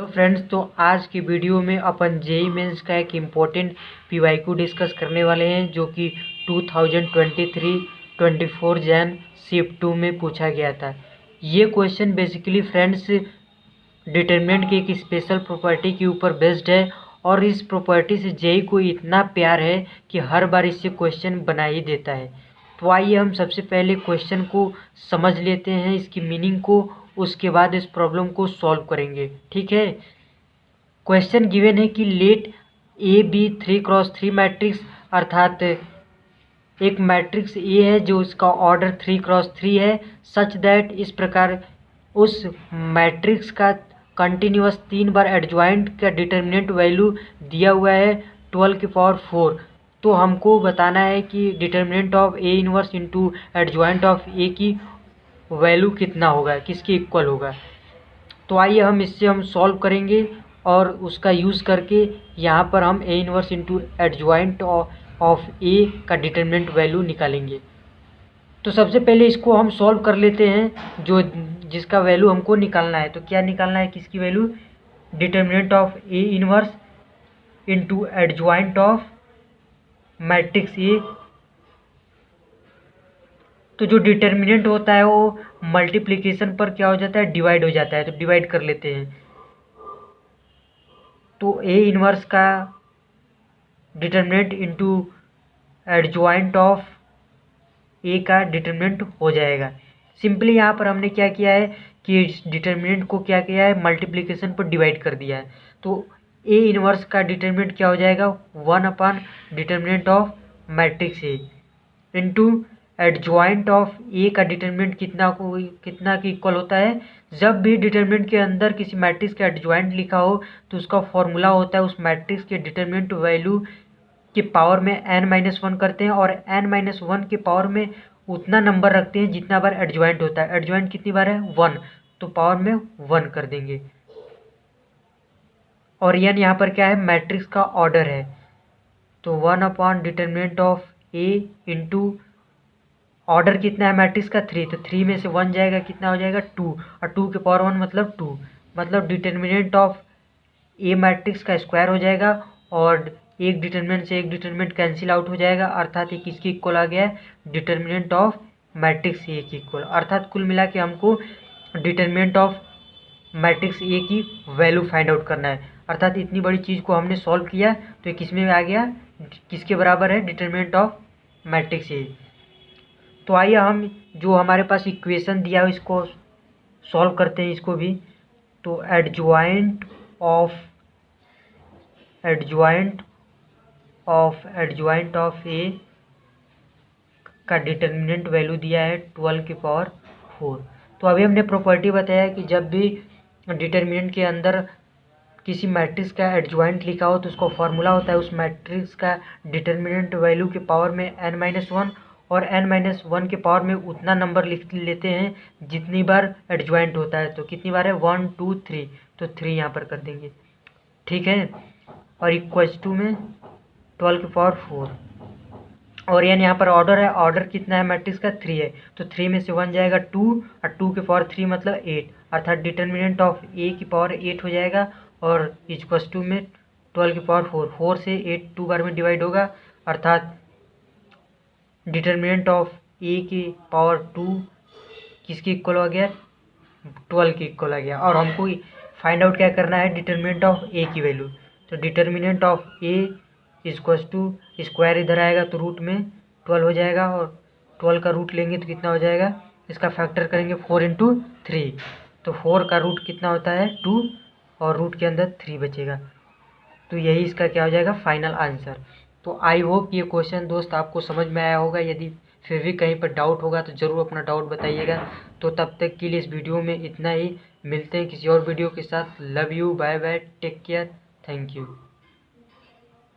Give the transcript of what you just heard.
Friends, तो आज की वीडियो में अपन जेईई मेंस का एक इम्पोर्टेंट पीवाईक्यू डिस्कस करने वाले हैं जो कि 2023-24 जैन शिफ्ट 2 में पूछा गया था। ये क्वेश्चन बेसिकली फ्रेंड्स डिटरमिनेंट की एक स्पेशल प्रॉपर्टी के ऊपर बेस्ड है और इस प्रॉपर्टी से जेईई को इतना प्यार है कि हर बार इससे क्वेश्चन बना ही देता है। तो आइए हम सबसे पहले क्वेश्चन को समझ लेते हैं, इसकी मीनिंग को, उसके बाद इस प्रॉब्लम को सॉल्व करेंगे। ठीक है। क्वेश्चन गिवन है कि late A B 3x3 matrix, अर्थात एक मैट्रिक्स ए है जो इसका ऑर्डर 3x3 है, सच दैट इस प्रकार उस मैट्रिक्स का कंटिन्यूअस 3 बार एडजॉइंट का डिटर्मिनेंट वैल्यू दिया हुआ है 12 की पावर 4। तो हमको बताना है कि determinant of A inverse into adjoint of A की वैल्यू कितना होगा, किसके इक्वल होगा। तो आइए हम सॉल्व करेंगे और उसका यूज़ करके यहाँ पर हम A inverse into adjoint of A का डिटर्मिनेंट वैल्यू निकालेंगे। तो सबसे पहले इसको हम सॉल्व कर लेते हैं, जिसका वैल्यू हमको निकालना है। तो क्या निकालना है, किसकी value, determinant of A inverse into adjoint of matrix ए। तो जो डिटर्मिनेंट होता है वो मल्टीप्लिकेशन पर क्या हो जाता है, डिवाइड हो जाता है। तो डिवाइड कर लेते हैं। तो ए इनवर्स का determinant into adjoint of A का डिटर्मिनेंट हो जाएगा। सिंपली यहाँ पर हमने क्या किया है कि डिटर्मिनेंट को क्या किया है, मल्टीप्लिकेशन पर डिवाइड कर दिया है। तो ए इनवर्स का डिटर्मिनेंट क्या हो जाएगा, 1 determinant of matrix A into adjoint of A का डिटर्मिनेंट कितना की इक्वल होता है। जब भी डिटर्मिनेंट के अंदर किसी मैट्रिक्स का एडजॉइंट लिखा हो तो उसका फॉर्मूला होता है उस मैट्रिक्स के डिटर्मिनेंट वैल्यू के पावर में n-1 करते हैं और n-1 के पावर में उतना नंबर रखते हैं जितना बार एडजॉइंट होता है। एडजॉइंट कितनी बार है, 1, तो पावर में 1 कर देंगे। और n यहाँ पर क्या है, मैट्रिक्स का ऑर्डर है। तो 1 determinant of A into order कितना है मैट्रिक्स का, 3, तो 3 में से 1 जाएगा, कितना हो जाएगा, 2, और 2 के पावर 1 मतलब 2, मतलब डिटर्मिनेंट ऑफ ए मैट्रिक्स का स्क्वायर हो जाएगा और एक डिटर्मिनेंट से एक डिटर्मिनेंट कैंसिल आउट हो जाएगा, अर्थात ये किसकी इक्वल आ गया है, डिटर्मिनेंट ऑफ मैट्रिक्स ए की इक्वल। अर्थात कुल मिला के हमको डिटर्मिनेंट ऑफ मैट्रिक्स ए की वैल्यू फाइंड आउट करना है। अर्थात इतनी बड़ी चीज़ को हमने सॉल्व किया तो ये किस में आ गया, किसके बराबर है, डिटर्मिनेंट ऑफ मैट्रिक्स ए। तो आइए हम जो हमारे पास इक्वेशन दिया है इसको सॉल्व करते हैं इसको भी। तो एडजॉइंट ऑफ ए का डिटर्मिनेंट वैल्यू दिया है 12 की पावर 4। तो अभी हमने प्रॉपर्टी बताया कि जब भी डिटर्मिनेंट के अंदर किसी मैट्रिक्स का एडजॉइंट लिखा हो तो उसका फॉर्मूला होता है उस मैट्रिक्स का डिटर्मिनेंट वैल्यू के पावर में n-1 और n-1 के पावर में उतना नंबर लिख लेते हैं जितनी बार एडजॉइंट होता है। तो कितनी बार है, 1 2 3, तो 3 यहाँ पर कर देंगे। ठीक है। और इक्वल्स टू में 12 की पावर 4 और यहाँ पर ऑर्डर है, ऑर्डर कितना है मैट्रिक्स का, 3 है, तो 3 में से 1 जाएगा 2 और 2 के पावर 3 मतलब 8, अर्थात डिटर्मिनेंट ऑफ ए की पावर 8 हो जाएगा और इक्वल्स टू में 12 की पावर 4 से 8 2 बार में डिवाइड होगा, अर्थात डिटर्मिनेंट ऑफ ए की पावर 2 किसकी इक्वल हो गया, 12 की इक्वल आ गया। और हमको फाइंड आउट क्या करना है, डिटर्मिनेंट ऑफ ए की वैल्यू। तो determinant of A equals to square इधर आएगा तो रूट में 12 हो जाएगा और 12 का रूट लेंगे तो कितना हो जाएगा, इसका फैक्टर करेंगे 4 इंटू 3, तो 4 का रूट कितना होता है, 2, और रूट के अंदर 3 बचेगा। तो यही इसका क्या हो जाएगा, फाइनल आंसर। तो आई होप ये क्वेश्चन दोस्त आपको समझ में आया होगा। यदि फिर भी कहीं पर डाउट होगा तो ज़रूर अपना डाउट बताइएगा। तो तब तक के लिए इस वीडियो में इतना ही, मिलते हैं किसी और वीडियो के साथ। Love you, bye bye, take care, thank you.